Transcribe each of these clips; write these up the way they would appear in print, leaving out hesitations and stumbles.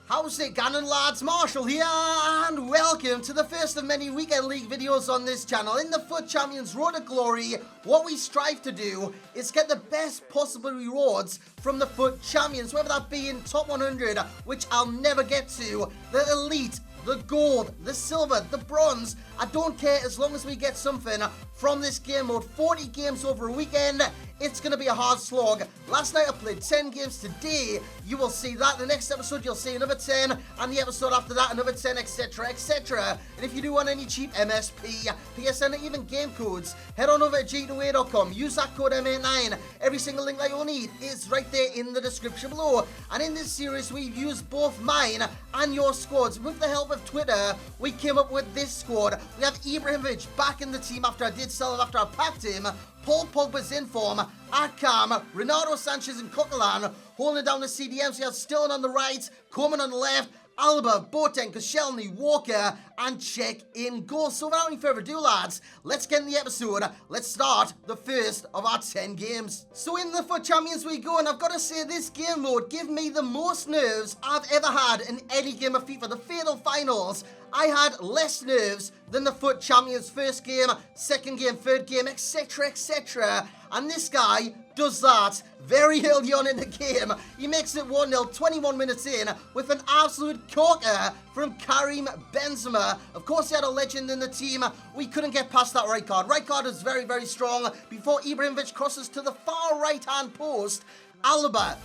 How's it going, lads? Marshall here, and welcome to the first of many Weekend League videos on this channel. In the FUT Champions Road to Glory, what we strive to do is get the best possible rewards from the FUT Champions, whether that be in top 100, which I'll never get to, the elite, the gold, the silver, the bronze. I don't care as long as we get something from this game mode. 40 games over a weekend. It's going to be a hard slog. Last night I played 10 games. Today you will see that. The next episode you'll see another 10. And the episode after that another 10, etc, etc. And if you do want any cheap MSP, PSN, or even game codes, head on over to g2a.com. Use that code M89. Every single link that you'll need is right there in the description below. And in this series we've used both mine and your squads. With the help of Twitter, we came up with this squad. We have Ibrahimovic back in the team after I did sell him after I packed him. Paul Pogba's in form, Akam, Renato Sanchez and Coquelin holding down the CDMs. We have Stillen on the right, Coleman on the left, Alba, Boateng, Koscielny, Walker, and Czech in goal. So without any further ado, lads, let's get in the episode. Let's start the first of our 10 games. So in the FUT Champions we go, and I've got to say this game mode gave me the most nerves I've ever had in any game of FIFA. The Fatal Finals, I had less nerves than the FUT Champions first game, second game, third game, etc, etc. And this guy does that very early on in the game. He makes it 1-0, 21 minutes in, with an absolute corker from Karim Benzema. Of course, he had a legend in the team. We couldn't get past that right card. Right card is very, very strong. Before Ibrahimovic crosses to the far right-hand post, Alba,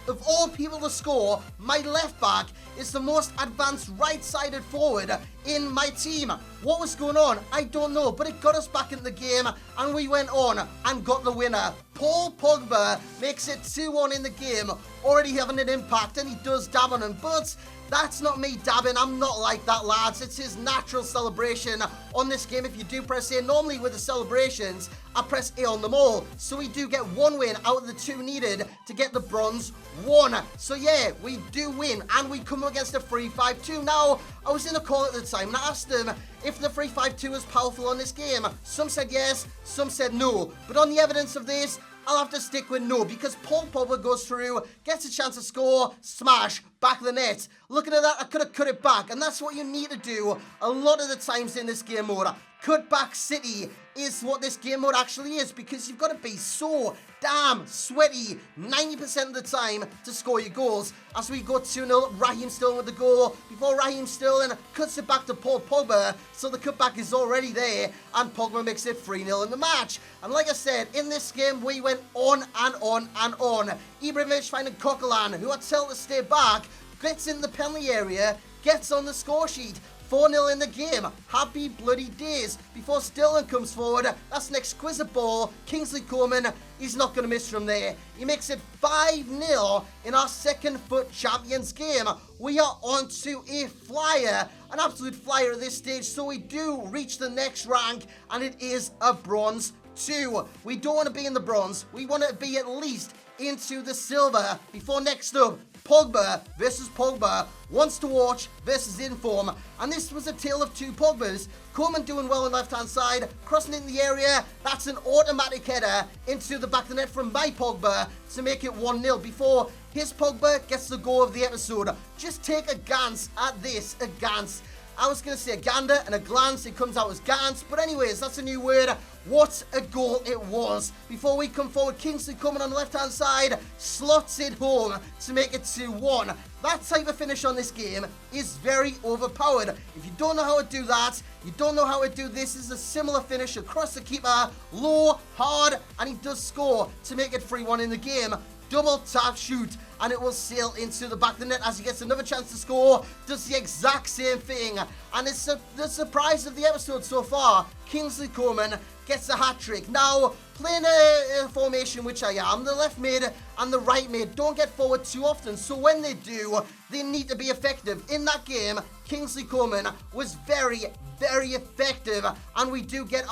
of all people to score, my left back is the most advanced right-sided forward in my team. What was going on? I don't know, but it got us back in the game, and we went on and got the winner. Paul Pogba makes it 2-1 in the game, already having an impact, and he does dab on him, but that's not me dabbing. I'm not like that, lads. It's his natural celebration on this game. If you do press A, normally with the celebrations, I press A on them all. So we do get one win out of the 2 needed to get the bronze 1. So yeah, we do win, and we come against a 3-5-2. Now, I was in a call at the time, and I asked them if the 3-5-2 is powerful on this game. Some said yes, some said no. But on the evidence of this, I'll have to stick with no, because Paul Pogba goes through, gets a chance to score, smash, back of the net. Looking at that, I could have cut it back, and that's what you need to do a lot of the times in this game mode. Cut back city is what this game mode actually is, because you've got to be so damn sweaty 90% of the time to score your goals. As we go 2-0, Raheem Sterling with the goal. Before Raheem Sterling cuts it back to Paul Pogba, so the cutback is already there, and Pogba makes it 3-0 in the match. And like I said, in this game, we went on and on and on. Ibrahimovic finding Coquelin, who I tell to stay back, gets in the penalty area, gets on the score sheet. 4-0 in the game. Happy bloody days. Before Stillen comes forward, that's an exquisite ball. Kingsley Coman, he's not going to miss from there. He makes it 5-0 in our second FUT Champions game. We are on to a flyer, an absolute flyer at this stage. So we do reach the next rank, and it is a bronze 2. We don't want to be in the bronze. We want to be at least into the silver. Before next up, Pogba versus Pogba, wants to watch versus Inform, and this was a tale of 2 Pogbas. Coleman doing well on the left-hand side, crossing in the area, that's an automatic header into the back of the net from my Pogba to make it 1-0 before his Pogba gets the goal of the episode. Just take a glance at this, a glance. I was going to say a gander and a glance, it comes out as Gans, but anyways, that's a new word. What a goal it was. Before we come forward, Kingsley coming on the left-hand side, slots it home to make it 2-1. That type of finish on this game is very overpowered. If you don't know how to do that, you don't know how to do this. This is a similar finish across the keeper, low, hard, and he does score to make it 3-1 in the game. Double tap shoot, and it will sail into the back of the net as he gets another chance to score. Does the exact same thing, and it's the surprise of the episode so far. Kingsley Coman gets a hat-trick. Now, playing a formation which I am, the left mid and the right mid don't get forward too often, so when they do, they need to be effective. In that game, Kingsley Coman was very, very effective, and we do get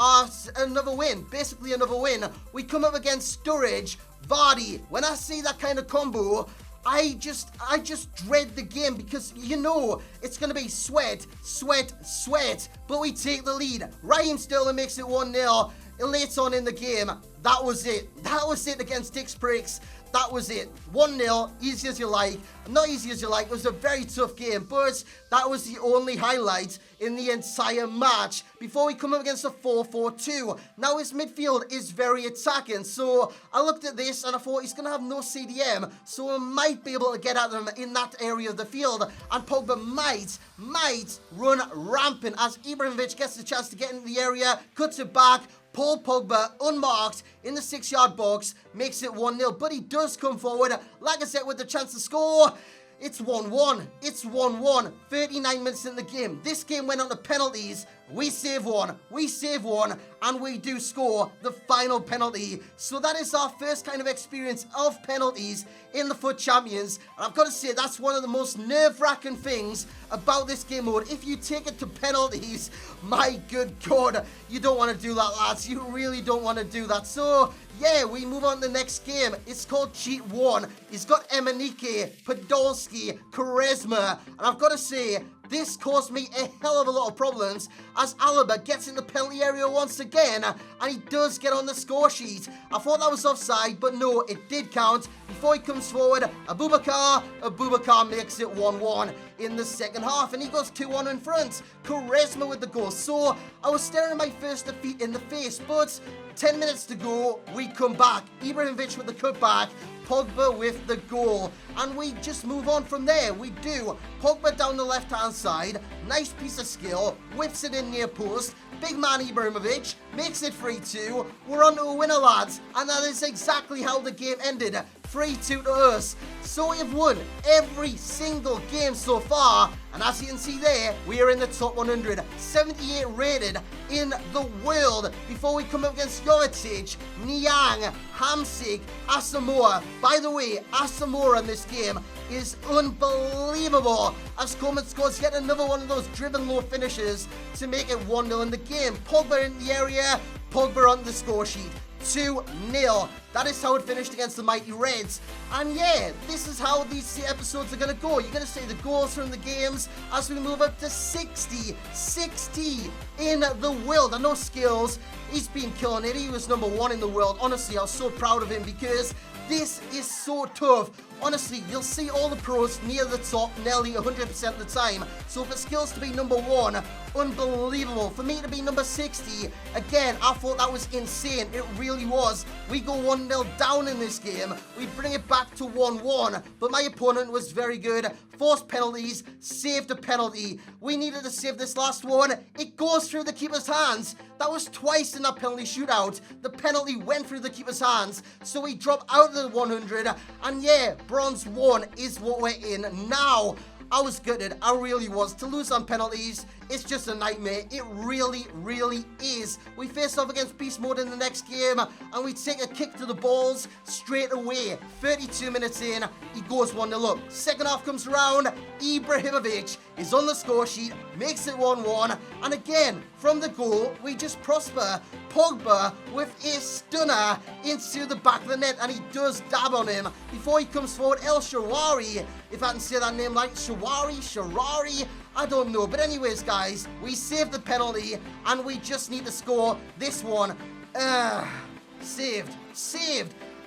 another win, basically another win. We come up against Sturridge, Vardy. When I see that kind of combo, I just dread the game, because you know it's going to be sweat, but we take the lead. Raheem Sterling makes it 1-0. Late on in the game, that was it against Dick's Pricks. that was it. 1-0, easy as you like. Not easy as you like, it was a very tough game, but that was the only highlight in the entire match before we come up against a 4-4-2. Now his midfield is very attacking, so I looked at this and I thought he's going to have no CDM, so I might be able to get at them in that area of the field, and Pogba might run rampant as Ibrahimovic gets the chance to get into the area, cuts it back. Paul Pogba, unmarked, in the 6-yard box, makes it 1-0, but he does come forward, like I said, with the chance to score. It's 1-1. It's 1-1. 39 minutes in the game. This game went on to penalties. We save one, and we do score the final penalty. So that is our first kind of experience of penalties in the FUT Champions. And I've got to say, that's one of the most nerve-wracking things about this game mode. If you take it to penalties, my good God, you don't want to do that, lads. You really don't want to do that. So yeah, we move on to the next game. It's called Cheat 1. He's got Emenike, Podolski, Quaresma, and I've got to say, this caused me a hell of a lot of problems as Alaba gets in the penalty area once again, and he does get on the score sheet. I thought that was offside, but no, it did count. Before he comes forward, Abubakar makes it 1-1 in the second half, and he goes 2-1 in front. Quaresma with the goal. So I was staring at my first defeat in the face, but 10 minutes to go, we come back. Ibrahimovic with the cutback, Pogba with the goal, and we just move on from there. We do. Pogba down the left-hand side, nice piece of skill, whips it in near post, big man Ibrahimovic, makes it 3-2. We're on to a winner, lads, and that is exactly how the game ended. 3-2 to us. So we have won every single game so far, and as you can see there, we are in the top 100, 78 rated in the world. Before we come up against Jovetic, Niang, Hamsik, Asamoah. By the way, Asamoah in this game is unbelievable, as Coleman scores yet another one of those driven low finishes to make it 1-0 in the game. Pogba in the area, Pogba on the score sheet. 2-0. That is how it finished against the mighty Reds. And yeah, this is how these episodes are going to go. You're going to see the goals from the games as we move up to 60 in the world. I know Skills, he's been killing it. He was number 1 in the world. Honestly, I was so proud of him because this is so tough. Honestly, you'll see all the pros near the top nearly 100% of the time. So for Skills to be number 1, unbelievable. For me to be number 60, again, I thought that was insane. It really was. We go 1-0 down in this game. We bring it back to 1-1. But my opponent was very good. Forced penalties, saved a penalty. We needed to save this last one. It goes through the keeper's hands. That was twice in that penalty shootout. The penalty went through the keeper's hands. So we drop out of the 100. And yeah, bronze 1 is what we're in now. I was gutted. I really was. To lose on penalties, it's just a nightmare. It really, really is. We face off against Beast Mode in the next game, and we take a kick to the balls straight away. 32 minutes in, he goes 1-0 up. Second half comes around. Ibrahimovic is on the score sheet, makes it 1-1, and again, from the goal, we just prosper. Pogba with a stunner into the back of the net, and he does dab on him. Before he comes forward, El Shawari, if I can say that name right, Sharari, I don't know. But anyways, guys, we saved the penalty, and we just need to score this one. Saved.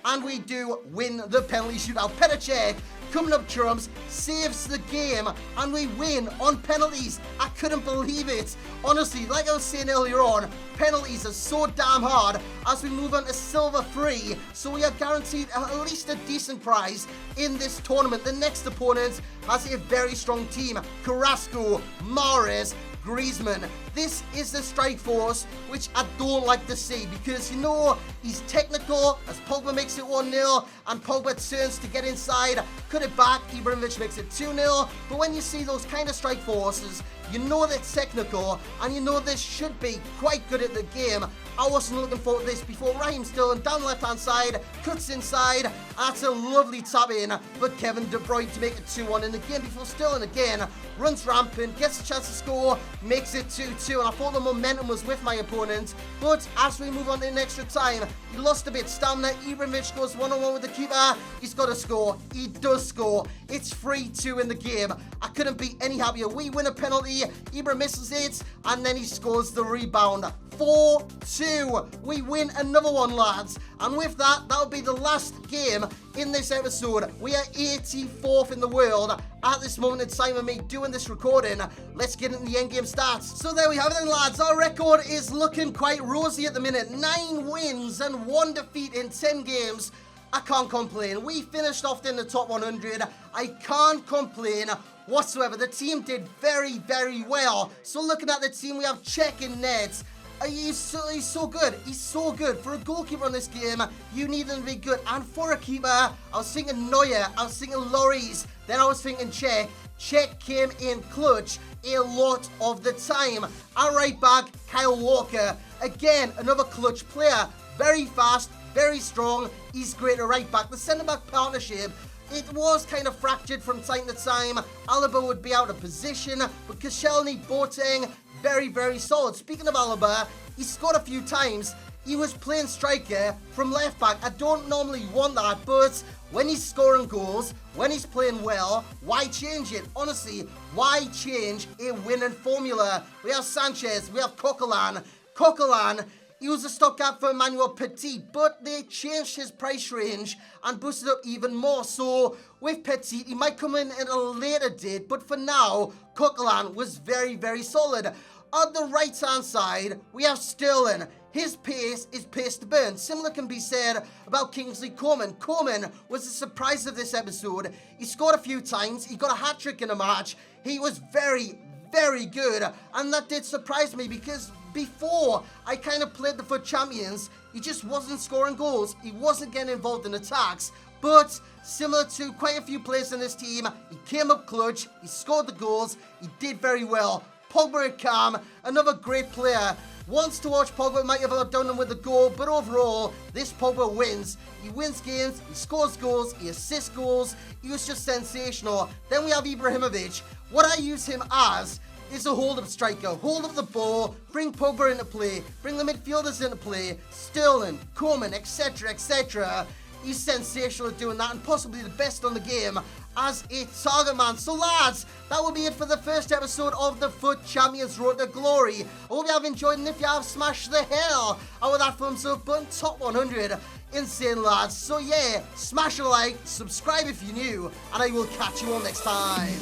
And we do win the penalty shootout. Petacek coming up trumps, saves the game, and we win on penalties. I couldn't believe it. Honestly, like I was saying earlier on, penalties are so damn hard as we move on to Silver 3, so we are guaranteed at least a decent prize in this tournament. The next opponent has a very strong team. Carrasco, Mahrez, Griezmann. This is the strike force, which I don't like to see because, you know, he's technical as Pogba makes it 1-0 and Pogba turns to get inside, cut it back, Ibrahimovic makes it 2-0. But when you see those kind of strike forces, you know that's technical and you know this should be quite good at the game. I wasn't looking forward to this before. Raheem Sterling down the left-hand side, cuts inside. That's a lovely tap in, but Kevin De Bruyne to make it 2-1 in the game before Sterling again runs rampant, gets a chance to score, makes it 2-2. And I thought the momentum was with my opponent, but as we move on in extra time, he lost a bit stamina. Ibrahimovic goes 1-on-1 with the keeper. He's got to score. He does score. It's 3-2 in the game. I couldn't be any happier. We win a penalty. Ibra misses it, and then he scores the rebound. 4-2. We win another one, lads. And with that, that'll be the last game in this episode. We are 84th in the world at this moment in time of me doing this recording. Let's get into the endgame stats. So there we have it then, lads. Our record is looking quite rosy at the minute. 9 wins and 1 defeat in 10 games. I can't complain. We finished off in the top 100. I can't complain whatsoever. The team did very, very well. So looking at the team, we have Czech in nets. He's so good. He's so good. For a goalkeeper on this game, you need him to be good. And for a keeper, I was thinking Neuer. I was thinking Lloris. Then I was thinking Czech. Czech came in clutch a lot of the time. Our right back, Kyle Walker. Again, another clutch player. Very fast, very strong. He's great at right back. The centre-back partnership, it was kind of fractured from time to time. Alaba would be out of position, but Koscielny, Boateng, very, very solid. Speaking of Alaba, he scored a few times. He was playing striker from left back. I don't normally want that, but when he's scoring goals, when he's playing well, why change it? Honestly, why change a winning formula? We have Sanchez, we have Coquelin. Coquelin, he was a stopgap for Emmanuel Petit, but they changed his price range and boosted up even more. So with Petit, he might come in at a later date, but for now, Coquelin was very, very solid. On the right-hand side, we have Sterling. His pace is pace to burn. Similar can be said about Kingsley Coman. Coman was the surprise of this episode. He scored a few times. He got a hat-trick in a match. He was very, very good. And that did surprise me because before I kind of played the FUT Champions, he just wasn't scoring goals. He wasn't getting involved in attacks. But similar to quite a few players in this team, he came up clutch. He scored the goals. He did very well. Pogba at Cam, another great player. Once to watch Pogba, might have outdone him with a goal, but overall, this Pogba wins. He wins games, he scores goals, he assists goals. He was just sensational. Then we have Ibrahimovic. What I use him as is a hold-up striker. Hold up the ball, bring Pogba into play, bring the midfielders into play, Sterling, Coman, etc., etc. He's sensational at doing that and possibly the best on the game as a target man. So lads, that will be it for the first episode of the FUT Champions Road to Glory. I hope you have enjoyed, and if you have, smash the hell out of that thumbs up button. Top 100. Insane, lads. So yeah, smash a like, subscribe if you're new, and I will catch you all next time.